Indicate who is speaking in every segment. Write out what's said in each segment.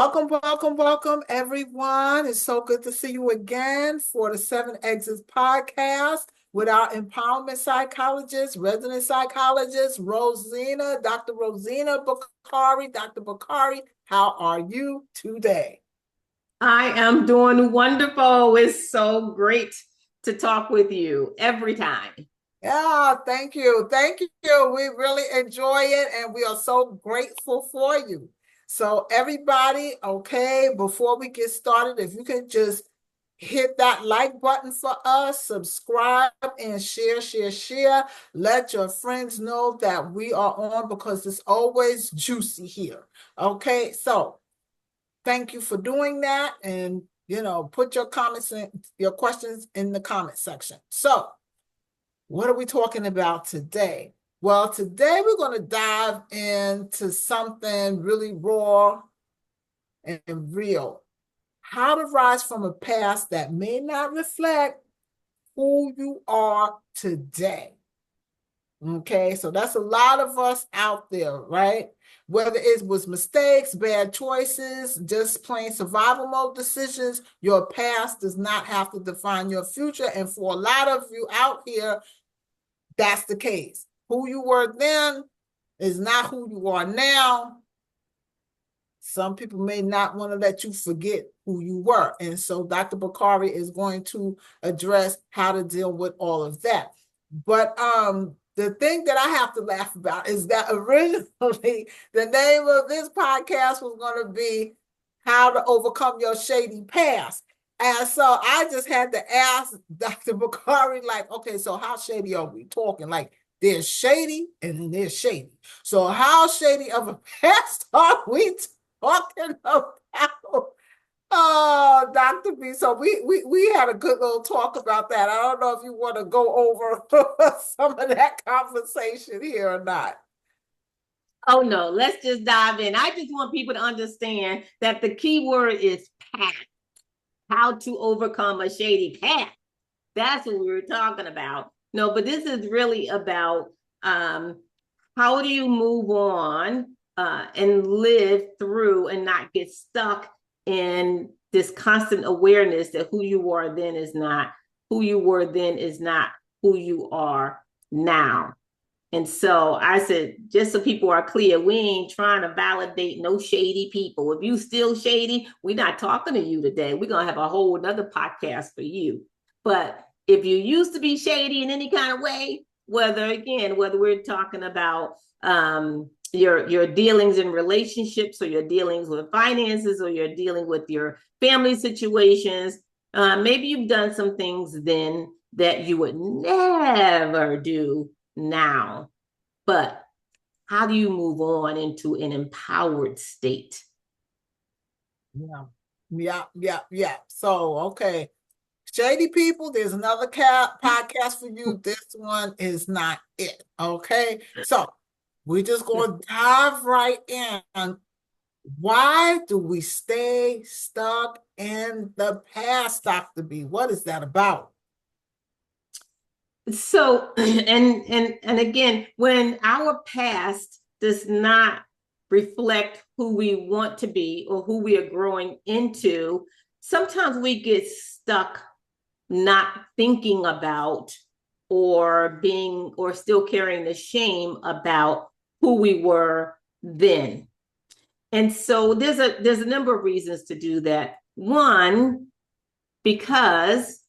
Speaker 1: Welcome, everyone. It's so good to see you again for the Seven Exits podcast with our empowerment psychologist, resident psychologist, Dr. Rosina Bakari. Dr. Bakari, how are you today?
Speaker 2: I am doing wonderful. It's so great to talk with you every time.
Speaker 1: Yeah, thank you. Thank you. We really enjoy it and we are so grateful for you. So, everybody, okay, before we get started, if you can just hit that like button for us, subscribe and share. Let your friends know that we are on because it's always juicy here. Okay, so thank you for doing that. And, put your comments and your questions in the comment section. So, what are we talking about today? Well, today we're going to dive into something really raw and real. How to rise from a past that may not reflect who you are today. Okay, so that's a lot of us out there, right? Whether it was mistakes, bad choices, just plain survival mode decisions, your past does not have to define your future. And for a lot of you out here, that's the case. Who you were then is not who you are now. Some people may not want to let you forget who you were. And so Dr. Bakari is going to address how to deal with all of that. But the thing that I have to laugh about is that originally the name of this podcast was going to be How to Overcome Your Shady Past. And so I just had to ask Dr. Bakari, like, okay, so how shady are we talking? Like, there's shady and then there's shady. So how shady of a past are we talking about? Oh, Dr. B. So we had a good little talk about that. I don't know if you want to go over some of that conversation here or not.
Speaker 2: Oh no, let's just dive in. I just want people to understand that the key word is path. How to overcome a shady path. That's what we were talking about. No, but this is really about how do you move on and live through and not get stuck in this constant awareness that who you are then is not who you were then is not who you are now. And so I said, just so people are clear, we ain't trying to validate no shady people. If you still shady, we're not talking to you today. We're going to have a whole another podcast for you. But if you used to be shady in any kind of way, whether we're talking about your dealings in relationships or your dealings with finances or you're dealing with your family situations, maybe you've done some things then that you would never do now. But how do you move on into an empowered state?
Speaker 1: Yeah. So, okay. Shady people, there's another podcast for you. This one is not it. Okay. So we're just going to dive right in. Why do we stay stuck in the past, Dr. B? What is that about?
Speaker 2: So and again, when our past does not reflect who we want to be or who we are growing into, sometimes we get stuck not thinking about or still carrying the shame about who we were then. And so there's a number of reasons to do that. One, because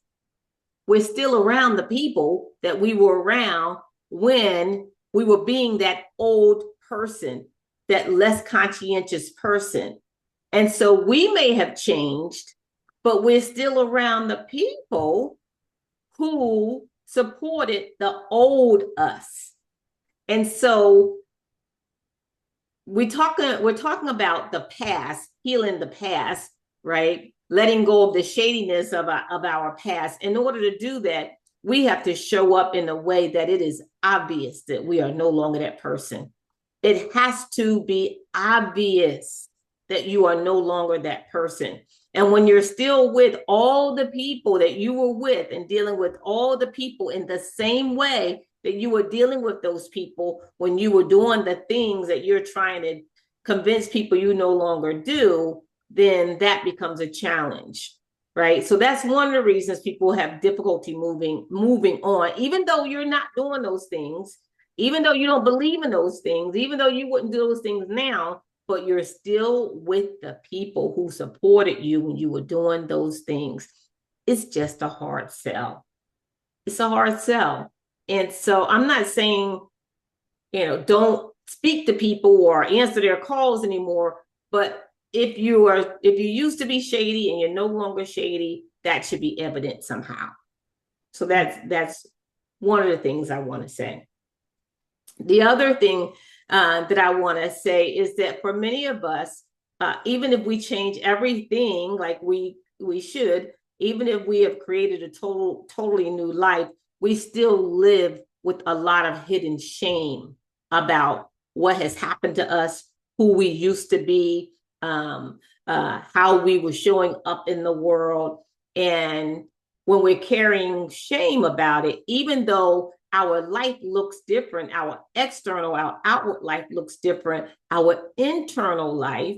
Speaker 2: we're still around the people that we were around when we were being that old person, that less conscientious person. And so we may have changed, but we're still around the people who supported the old us. And so we're talking about the past, healing the past, right? Letting go of the shadiness of our past. In order to do that, we have to show up in a way that it is obvious that we are no longer that person. It has to be obvious that you are no longer that person. And when you're still with all the people that you were with and dealing with all the people in the same way that you were dealing with those people when you were doing the things that you're trying to convince people you no longer do, then that becomes a challenge, right? So that's one of the reasons people have difficulty moving on, even though you're not doing those things, even though you don't believe in those things, even though you wouldn't do those things now, but you're still with the people who supported you when you were doing those things. It's just a hard sell. It's a hard sell. And so I'm not saying, don't speak to people or answer their calls anymore, but if you used to be shady and you're no longer shady, that should be evident somehow. So that's one of the things I want to say. The other thing that I want to say is that for many of us, even if we change everything like we should, even if we have created a totally new life, we still live with a lot of hidden shame about what has happened to us, who we used to be, how we were showing up in the world. And when we're carrying shame about it, even though our life looks different, our outward life looks different, our internal life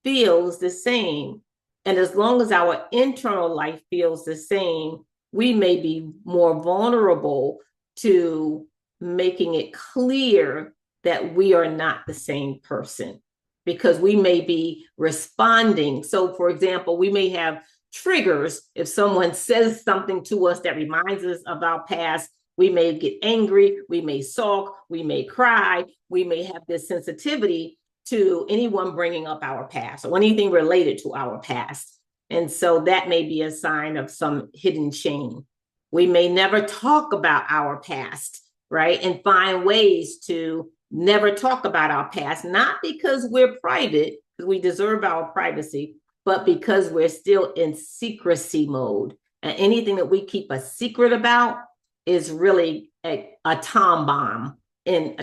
Speaker 2: feels the same. And as long as our internal life feels the same, we may be more vulnerable to making it clear that we are not the same person because we may be responding. So, for example, we may have triggers. If someone says something to us that reminds us of our past, we may get angry, we may sulk, we may cry, we may have this sensitivity to anyone bringing up our past or anything related to our past. And so that may be a sign of some hidden shame. We may never talk about our past, right? And find ways to never talk about our past, not because we're private, because we deserve our privacy, but because we're still in secrecy mode. And anything that we keep a secret about is really a time bomb in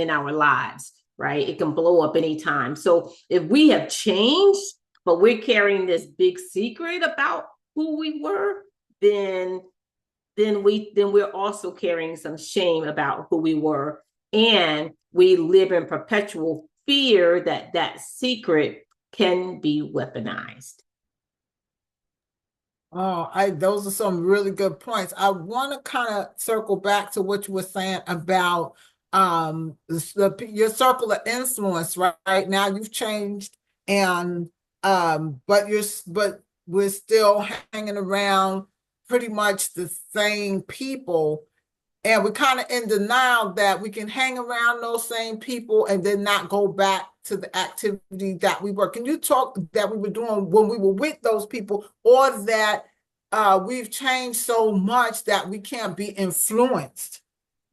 Speaker 2: our lives, right? It can blow up anytime. So if we have changed, but we're carrying this big secret about who we were, then we're also carrying some shame about who we were, and we live in perpetual fear that that secret can be weaponized.
Speaker 1: Oh, those are some really good points. I want to kind of circle back to what you were saying about your circle of influence. Right now, you've changed, and but we're still hanging around pretty much the same people. And we're kind of in denial that we can hang around those same people and then not go back to the activity that we were. Can you talk that we were doing when we were with those people, or that we've changed so much that we can't be influenced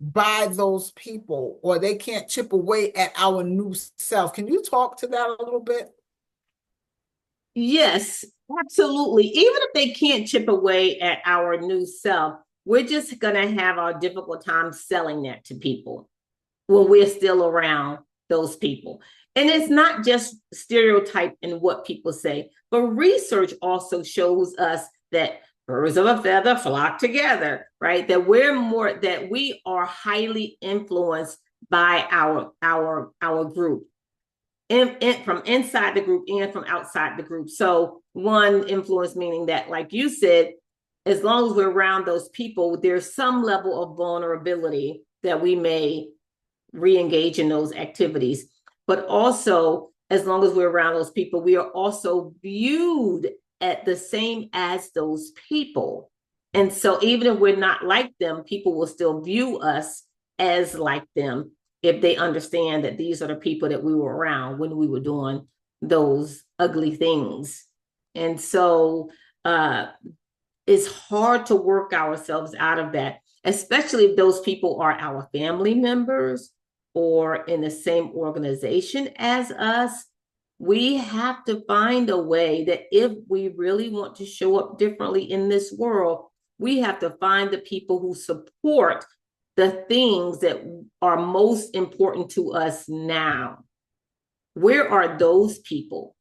Speaker 1: by those people, or they can't chip away at our new self? Can you talk to that a little bit?
Speaker 2: Yes, absolutely. Even if they can't chip away at our new self, we're just going to have our difficult time selling that to people when we're still around those people. And it's not just stereotype in what people say, but research also shows us that birds of a feather flock together, right? That we are highly influenced by our group from inside the group and from outside the group. So one influence meaning that, like you said, as long as we're around those people, there's some level of vulnerability that we may re-engage in those activities. But also, as long as we're around those people, we are also viewed at the same as those people. And so even if we're not like them, people will still view us as like them if they understand that these are the people that we were around when we were doing those ugly things. And so it's hard to work ourselves out of that, especially if those people are our family members or in the same organization as us. We have to find a way that if we really want to show up differently in this world, we have to find the people who support the things that are most important to us now. Where are those people?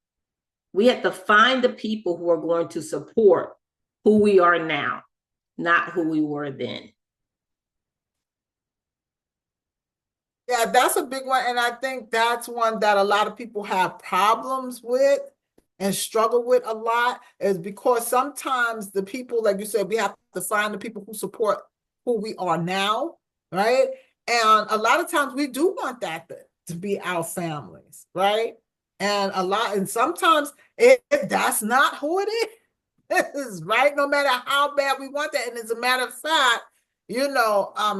Speaker 2: We have to find the people who are going to support who we are now, not who we were then.
Speaker 1: Yeah, that's a big one. And I think that's one that a lot of people have problems with and struggle with a lot, is because sometimes the people, like you said, we have to find the people who support who we are now, right? And a lot of times we do want that to be our families, right? And sometimes that's not who it is. Right? No matter how bad we want that. And as a matter of fact, and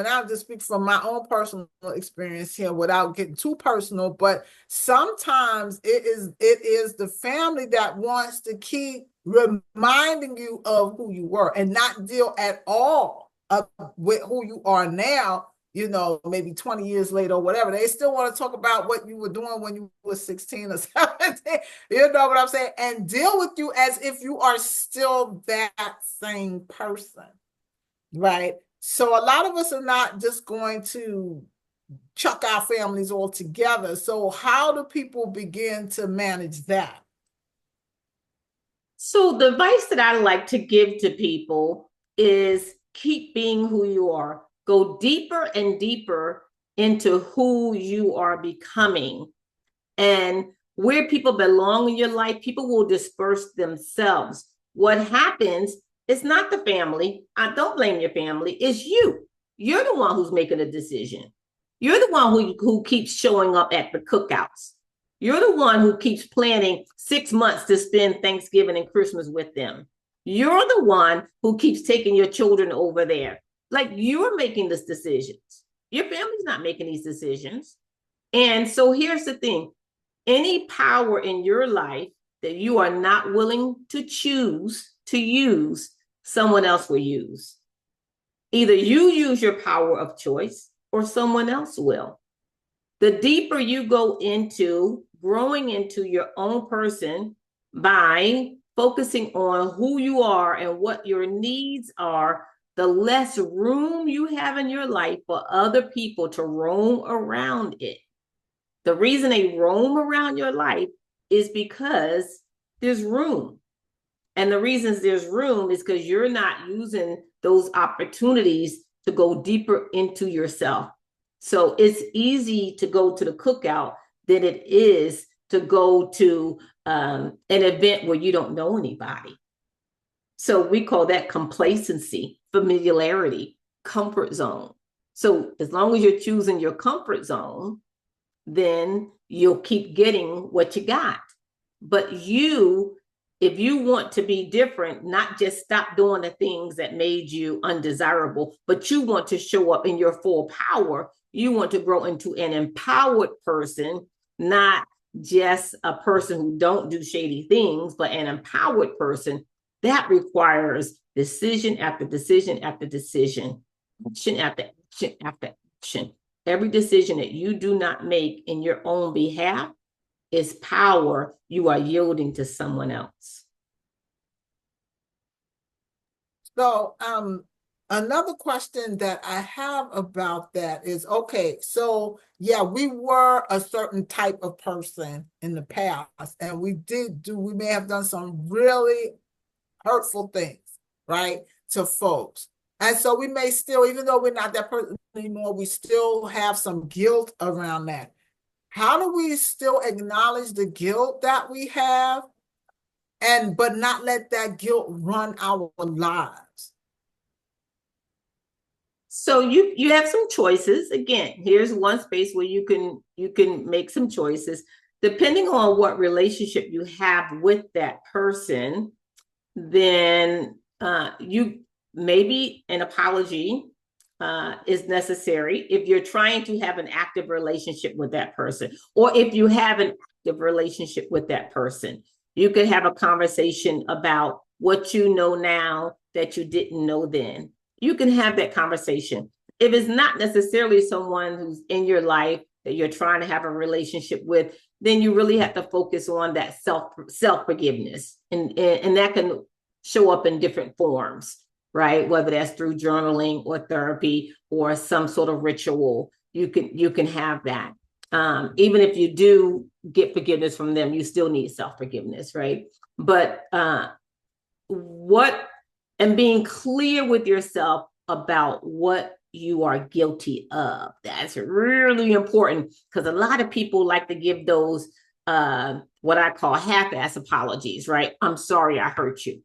Speaker 1: I'll just speak from my own personal experience here without getting too personal, but sometimes it is the family that wants to keep reminding you of who you were and not deal at all with who you are now, maybe 20 years later or whatever. They still want to talk about what you were doing when you were 16 or 17. You know what I'm saying? And deal with you as if you are still that same person, right? So a lot of us are not just going to chuck our families all together. So how do people begin to manage that?
Speaker 2: So the advice that I like to give to people is keep being who you are. Go deeper and deeper into who you are becoming. And where people belong in your life, people will disperse themselves. What happens is not the family. I don't blame your family. It's you. You're the one who's making a decision. You're the one who keeps showing up at the cookouts. You're the one who keeps planning 6 months to spend Thanksgiving and Christmas with them. You're the one who keeps taking your children over there. Like, you're making these decisions. Your family's not making these decisions. And so here's the thing: any power in your life that you are not willing to choose to use, someone else will use. Either you use your power of choice or someone else will. The deeper you go into growing into your own person by focusing on who you are and what your needs are, the less room you have in your life for other people to roam around it. The reason they roam around your life is because there's room. And the reasons there's room is because you're not using those opportunities to go deeper into yourself. So it's easy to go to the cookout than it is to go to an event where you don't know anybody. So we call that complacency, familiarity, comfort zone. So as long as you're choosing your comfort zone, then you'll keep getting what you got. But if you want to be different, not just stop doing the things that made you undesirable, but you want to show up in your full power, you want to grow into an empowered person, not just a person who don't do shady things, but an empowered person. That requires decision after decision after decision, action after action after action. Every decision that you do not make in your own behalf is power you are yielding to someone else.
Speaker 1: So, another question that I have about that is, okay, so yeah, we were a certain type of person in the past, and we may have done some really hurtful things, right, to folks. And so we may still, even though we're not that person anymore, we still have some guilt around that. How do we still acknowledge the guilt that we have but not let that guilt run our lives?
Speaker 2: So you have some choices. Again, here's one space where you can make some choices depending on what relationship you have with that person. Then you maybe an apology is necessary if you're trying to have an active relationship with that person, or if you have an active relationship with that person. You could have a conversation about what you know now that you didn't know then. You can have that conversation. If it's not necessarily someone who's in your life that you're trying to have a relationship with, then you really have to focus on that self forgiveness, and that can show up in different forms, right? Whether that's through journaling or therapy or some sort of ritual, you can have that. Even if you do get forgiveness from them, you still need self forgiveness, right? But what and being clear with yourself about what you are guilty of. That's really important because a lot of people like to give those what I call half-ass apologies, right? I'm sorry I hurt you.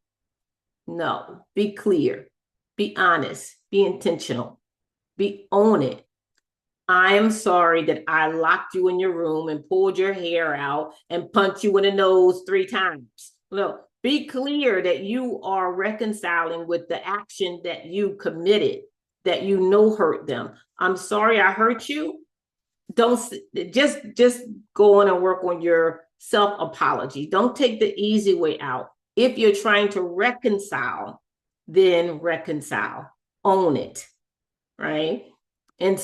Speaker 2: No, be clear, be honest, be intentional, be own it. I am sorry that I locked you in your room and pulled your hair out and punched you in the nose 3 times. Look, be clear that you are reconciling with the action that you committed, that you know hurt them. I'm sorry I hurt you. Don't just go on and work on your self apology. Don't take the easy way out. If you're trying to reconcile, then reconcile. Own it, right? And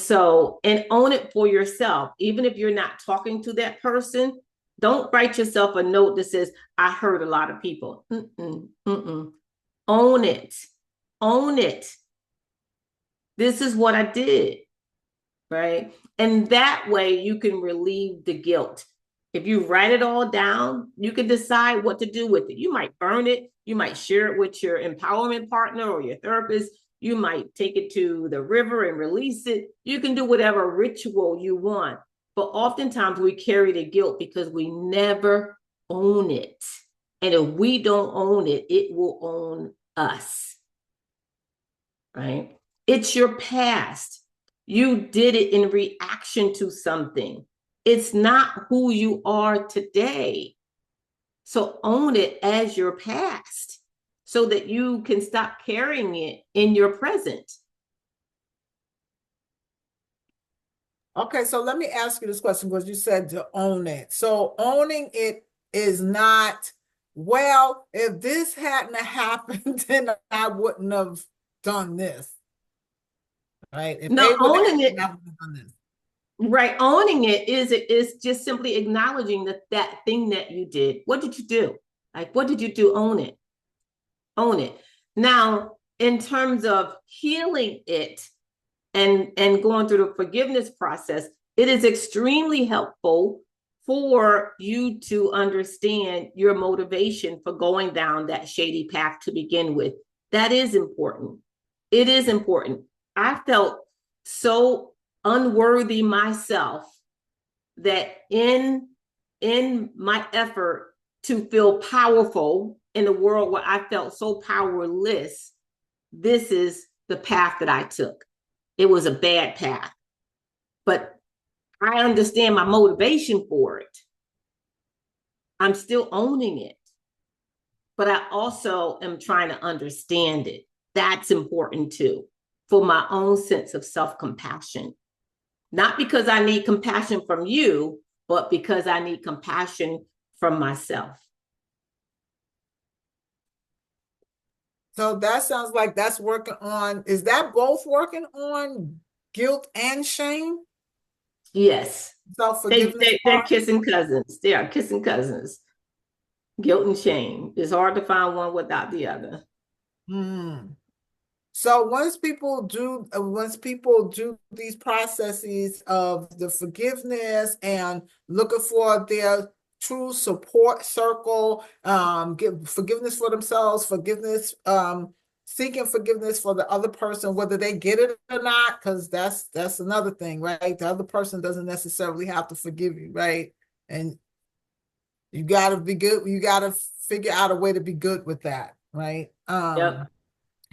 Speaker 2: own it for yourself. Even if you're not talking to that person, don't write yourself a note that says, I hurt a lot of people. Own it. Own it. This is what I did, right? And that way you can relieve the guilt. If you write it all down, you can decide what to do with it. You might burn it. You might share it with your empowerment partner or your therapist. You might take it to the river and release it. You can do whatever ritual you want. But oftentimes we carry the guilt because we never own it. And if we don't own it, it will own us, right? It's your past. You did it in reaction to something. It's not who you are today. So own it as your past so that you can stop carrying it in your present.
Speaker 1: Okay, so let me ask you this question because you said to own it. So owning it is not, well, if this hadn't happened, then I wouldn't have done this. Right? If
Speaker 2: No,
Speaker 1: A would have
Speaker 2: owning
Speaker 1: happened,
Speaker 2: it,
Speaker 1: I would have done this.
Speaker 2: right? Owning it is just simply acknowledging that thing that you did. What did you do? Like, what did you do? Own it. Own it. Now, in terms of healing it and going through the forgiveness process, it is extremely helpful for you to understand your motivation for going down that shady path to begin with. That is important. It is important. I felt so unworthy myself that in my effort to feel powerful in a world where I felt so powerless, this is the path that I took. It was a bad path, but I understand my motivation for it. I'm still owning it, but I also am trying to understand it. That's important too, for my own sense of self-compassion. Not because I need compassion from you, but because I need compassion from myself.
Speaker 1: So that sounds like that's working on, is that both working on guilt and shame?
Speaker 2: Yes,
Speaker 1: Self-forgiveness
Speaker 2: they're
Speaker 1: part?
Speaker 2: kissing cousins. They are kissing cousins. Guilt and shame. It's hard to find one without the other.
Speaker 1: Hmm. So once people do these processes of the forgiveness and looking for their true support circle, give forgiveness for themselves, seeking forgiveness for the other person, whether they get it or not, because that's another thing, right? The other person doesn't necessarily have to forgive you, right? And you gotta be good, you gotta figure out a way to be good with that, right?
Speaker 2: Yep.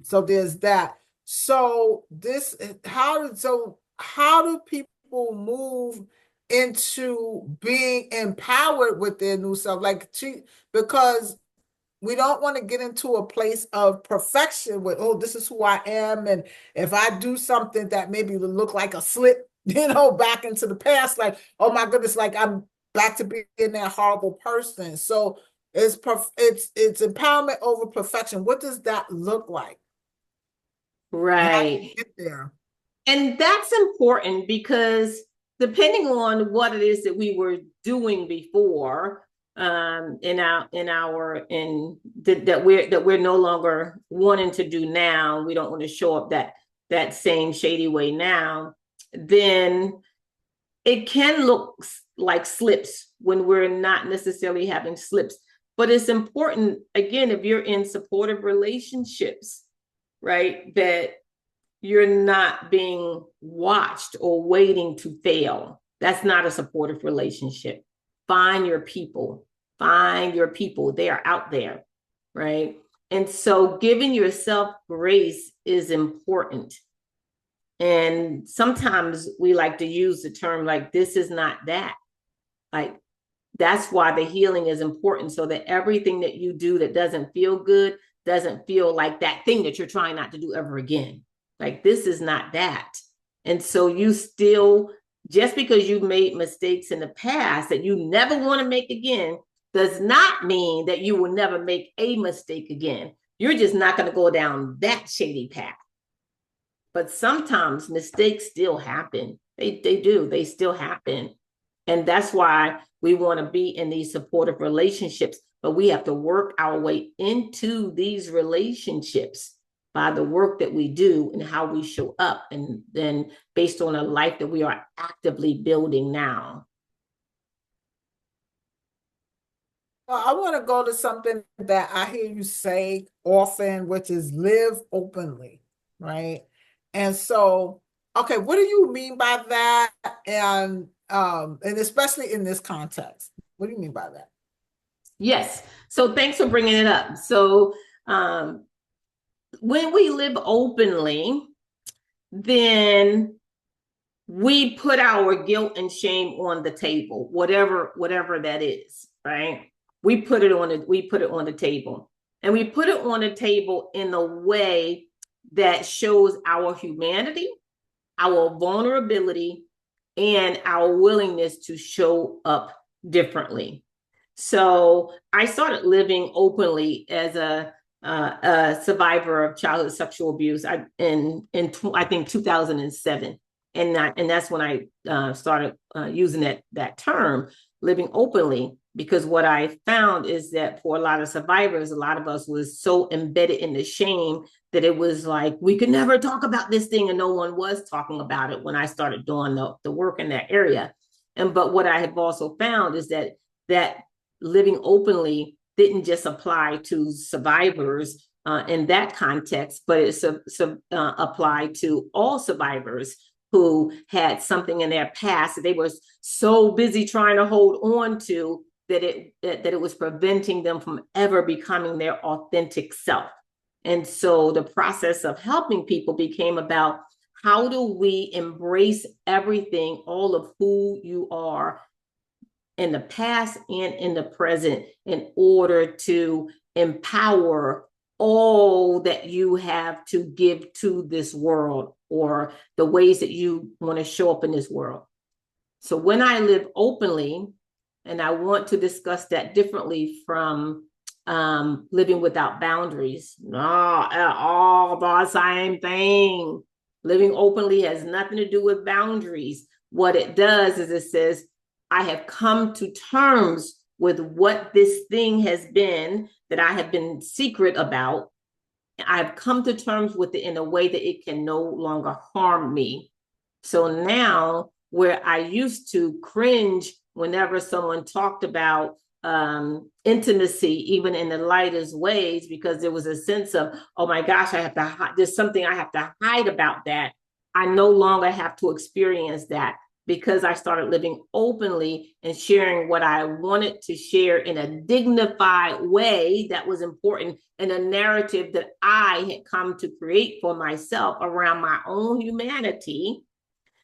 Speaker 1: So there's that. So how do people move into being empowered with their new self? Because we don't want to get into a place of perfection with, oh, this is who I am. And if I do something that maybe would look like a slip, back into the past, like, oh my goodness, like I'm back to being that horrible person. So it's empowerment over perfection. What does that look like? And how do you
Speaker 2: Right.
Speaker 1: get there?
Speaker 2: And that's important because depending on what it is that we were doing before, that we're no longer wanting to do now, we don't want to show up that same shady way now, then it can look like slips when we're not necessarily having slips. But it's important, again, if you're in supportive relationships, right, that you're not being watched or waiting to fail. That's not a supportive relationship. Find your people. Find your people. They are out there, right? And so giving yourself grace is important. And sometimes we like to use the term like, this is not that. Like, that's why the healing is important, so that everything that you do that doesn't feel good doesn't feel like that thing that you're trying not to do ever again. Like, this is not that. And so you still, just because you made mistakes in the past that you never want to make again, does not mean that you will never make a mistake again. You're just not going to go down that shady path. But sometimes mistakes still happen. They do. They still happen. And that's why we want to be in these supportive relationships, but we have to work our way into these relationships by the work that we do and how we show up, and then based on a life that we are actively building now.
Speaker 1: Well, I want to go to something that I hear you say often, which is live openly, right? And so, okay, what do you mean by that? And especially in this context, what do you mean by that?
Speaker 2: Yes. So thanks for bringing it up. So when we live openly, then we put our guilt and shame on the table, whatever that is, right? We put it on the table. And we put it on the table in a way that shows our humanity, our vulnerability, and our willingness to show up differently. So I started living openly as a survivor of childhood sexual abuse I think 2007, and that's when I started using that term, living openly, because what I found is that for a lot of survivors, a lot of us was so embedded in the shame that it was like we could never talk about this thing, and no one was talking about it when I started doing the work in that area. And but what I have also found is that living openly didn't just apply to survivors in that context, but it applied to all survivors who had something in their past that they were so busy trying to hold on to that it was preventing them from ever becoming their authentic self. And so the process of helping people became about, how do we embrace everything, all of who you are in the past and in the present, in order to empower all that you have to give to this world, or the ways that you want to show up in this world. So when I live openly, and I want to discuss that differently from living without boundaries. No, all the same thing. Living openly has nothing to do with boundaries. What it does is it says, I have come to terms with what this thing has been that I have been secret about. I've come to terms with it in a way that it can no longer harm me. So now, where I used to cringe whenever someone talked about intimacy, even in the lightest ways, because there was a sense of, oh my gosh, there's something I have to hide about that. I no longer have to experience that, because I started living openly and sharing what I wanted to share in a dignified way that was important, in a narrative that I had come to create for myself around my own humanity.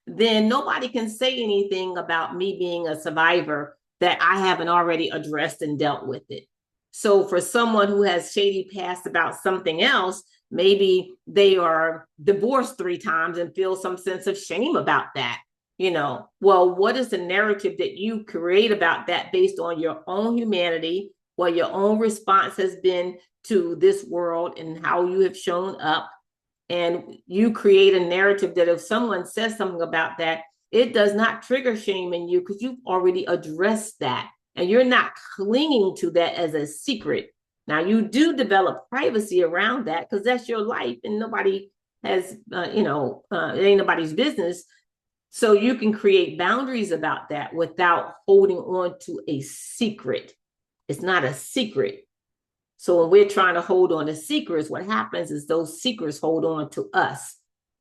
Speaker 2: Then nobody can say anything about me being a survivor that I haven't already addressed and dealt with it. So for someone who has shady past about something else, maybe they are divorced 3 times and feel some sense of shame about that. Well, what is the narrative that you create about that based on your own humanity, what your own response has been to this world and how you have shown up? And you create a narrative that if someone says something about that, it does not trigger shame in you, because you've already addressed that and you're not clinging to that as a secret. Now, you do develop privacy around that, because that's your life and nobody has, it ain't nobody's business. So you can create boundaries about that without holding on to a secret. It's not a secret. So when we're trying to hold on to secrets, what happens is those secrets hold on to us.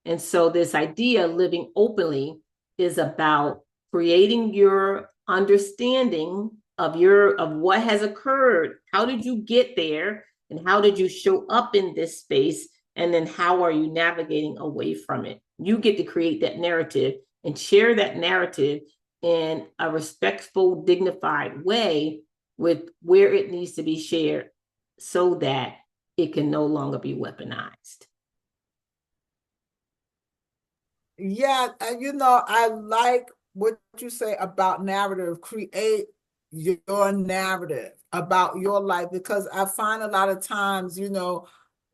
Speaker 2: And so this idea of living openly is about creating your understanding of what has occurred. How did you get there? And how did you show up in this space? And then how are you navigating away from it? You get to create that narrative and share that narrative in a respectful, dignified way with where it needs to be shared so that it can no longer be weaponized.
Speaker 1: Yeah, I like what you say about narrative. Create your narrative about your life because I find a lot of times,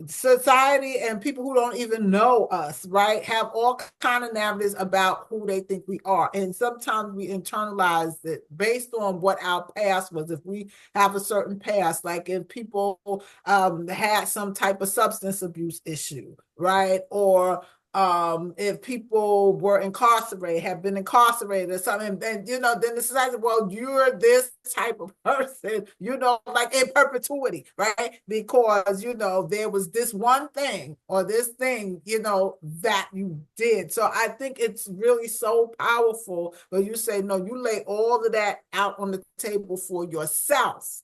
Speaker 1: society and people who don't even know us, right, have all kind of narratives about who they think we are. And sometimes we internalize it based on what our past was. If we have a certain past, like if people had some type of substance abuse issue, right? Or if people were incarcerated, have been incarcerated or something, and then the society, well, you're this type of person, like in perpetuity, right? Because there was this one thing or this thing, that you did. So I think it's really so powerful when you say, no, you lay all of that out on the table for yourself,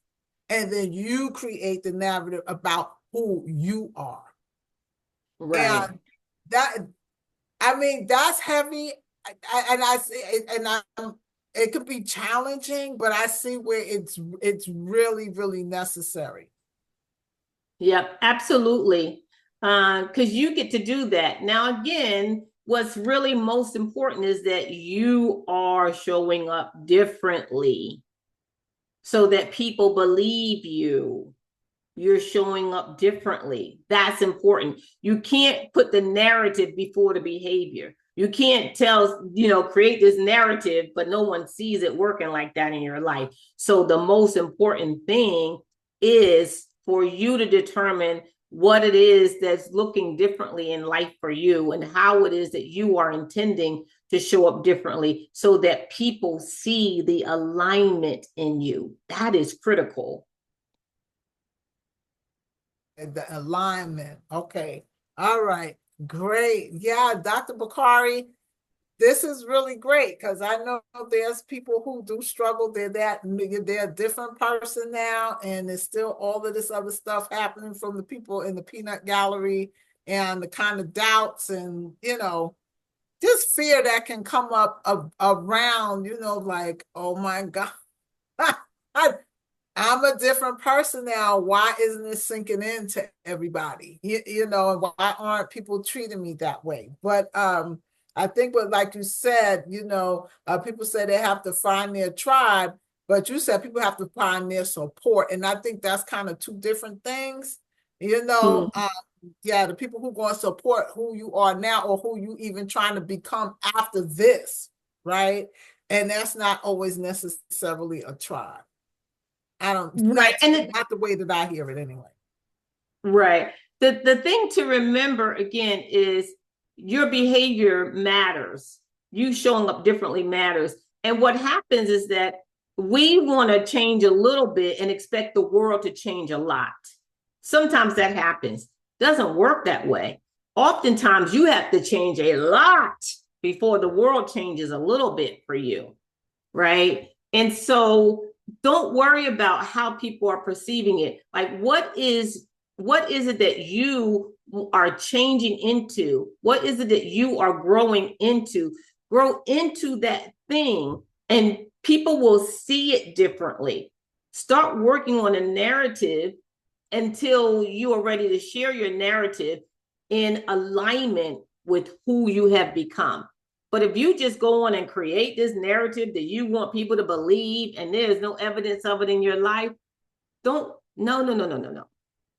Speaker 1: and then you create the narrative about who you are.
Speaker 2: Right.
Speaker 1: And that, I mean, that's heavy, and I see, and it could be challenging, but I see where it's really, really necessary.
Speaker 2: Yep, absolutely. Because you get to do that. Now, again, what's really most important is that you are showing up differently so that people believe you. You're showing up differently. That's important. You can't put the narrative before the behavior. You can't create this narrative, but no one sees it working like that in your life. So the most important thing is for you to determine what it is that's looking differently in life for you and how it is that you are intending to show up differently so that people see the alignment in you. That is critical.
Speaker 1: The alignment. Okay. All right. Great. Yeah, Dr. Bakari, this is really great because I know there's people who do struggle. They're a different person now, and there's still all of this other stuff happening from the people in the peanut gallery and the kind of doubts and just fear that can come up around, like, oh my God. I, I'm a different person now. Why isn't it sinking into everybody? And why aren't people treating me that way? But I think what, like you said, people say they have to find their tribe, but you said people have to find their support. And I think that's kind of two different things. You know,
Speaker 2: Hmm.
Speaker 1: um, yeah, the people who going to support who you are now or who you even trying to become after this, right? And that's not always necessarily a tribe. I don't
Speaker 2: Right.
Speaker 1: not the way that I hear it anyway.
Speaker 2: Right. The thing to remember again is your behavior matters. You showing up differently matters. And what happens is that we want to change a little bit and expect the world to change a lot. Sometimes that happens. Doesn't work that way. Oftentimes you have to change a lot before the world changes a little bit for you, right? And so don't worry about how people are perceiving it. Like what is it that you are changing into? What is it that you are growing into? Grow into that thing and people will see it differently. Start working on a narrative until you are ready to share your narrative in alignment with who you have become. But if you just go on and create this narrative that you want people to believe and there's no evidence of it in your life, don't, no, no, no, no, no, no.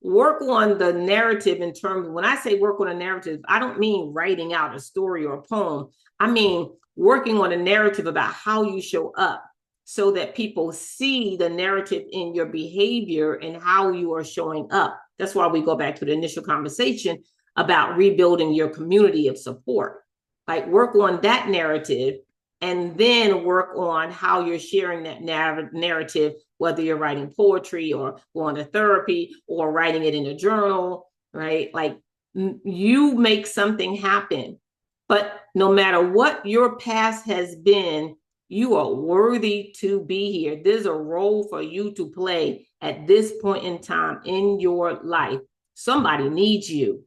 Speaker 2: Work on the narrative in terms of when I say work on a narrative, I don't mean writing out a story or a poem. I mean working on a narrative about how you show up so that people see the narrative in your behavior and how you are showing up. That's why we go back to the initial conversation about rebuilding your community of support. Like work on that narrative and then work on how you're sharing that narrative, whether you're writing poetry or going to therapy or writing it in a journal, right? Like you make something happen. But no matter what your past has been, you are worthy to be here. There's a role for you to play at this point in time in your life. Somebody needs you.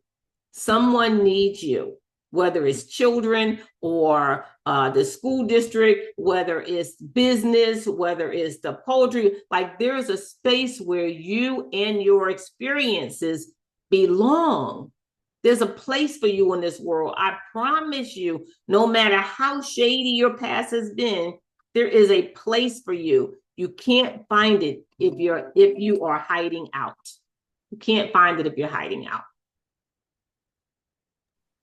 Speaker 2: Someone needs you, whether it's children or the school district, whether it's business, whether it's the poultry. Like there's a space where you and your experiences belong. There's a place for you in this world. I promise you, no matter how shady your past has been, there is a place for you. You can't find it if you are hiding out. You can't find it if you're hiding out.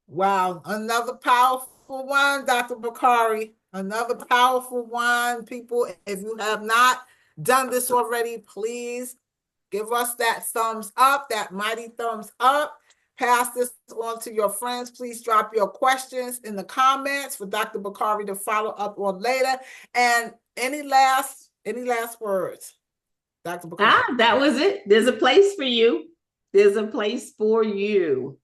Speaker 1: Wow, another powerful one, Dr. Bakari. Another powerful one. People, if you have not done this already, please give us that thumbs up, that mighty thumbs up. Pass this on to your friends. Please drop your questions in the comments for Dr. Bakari to follow up on later. And any last words, Dr. Bakari?
Speaker 2: That was it. There's a place for you. There's a place for you.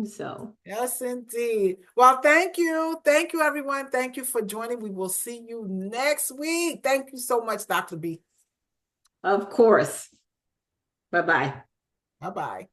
Speaker 2: So,
Speaker 1: Yes, indeed. Well, thank you. Thank you, everyone. Thank you for joining. We will see you next week. Thank you so much, Dr. B.
Speaker 2: of course. Bye bye.
Speaker 1: Bye-bye.